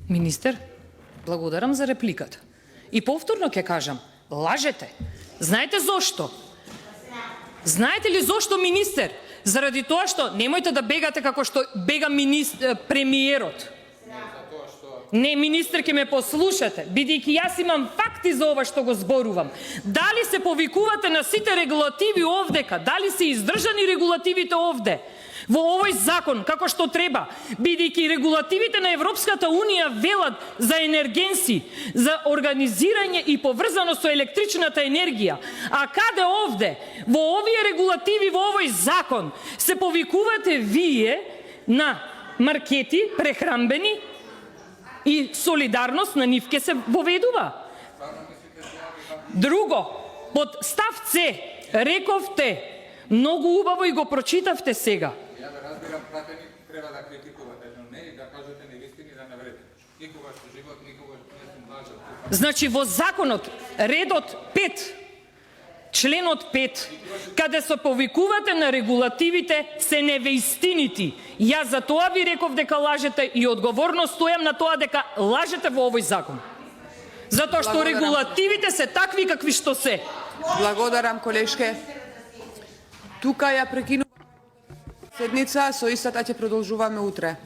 Министер, благодарам за репликата. И повторно ќе кажам, лажете. Знаете зошто? Знаете ли зошто, министер? Заради тоа што немојте да бегате како што бега премиерот. Не, министер, ќе ме послушате, бидејќи јас имам факти за ова што го зборувам. Дали се повикувате на сите регулативи овдека? Дали се издржани регулативите овде? Во овој закон, како што треба, бидејќи регулативите на Европската Унија велат за енергенси, за организирање и поврзано со електричната енергија. А каде овде, во овие регулативи, во овој закон, се повикувате вие на маркети, прехранбени, и солидарност на нив ќе се воведува. Друго, под став С, рековте, многу убаво и го прочитавте сега. Ја да разбирам, пратеник треба да критикувате, но не и да кажете невистини да навредите. Никогаш во живот, никогаш не сум лажал. Значи во законот, редот 5, членот 5, каде се повикувате на регулативите, се невистинити. Јас за тоа ви реков дека лажете и одговорно стојам на тоа дека лажете во овој закон. Затоа што регулативите се такви какви што се. Благодарам, колешке. Тука ја прекинувам седница, со истата ќе продолжуваме утре.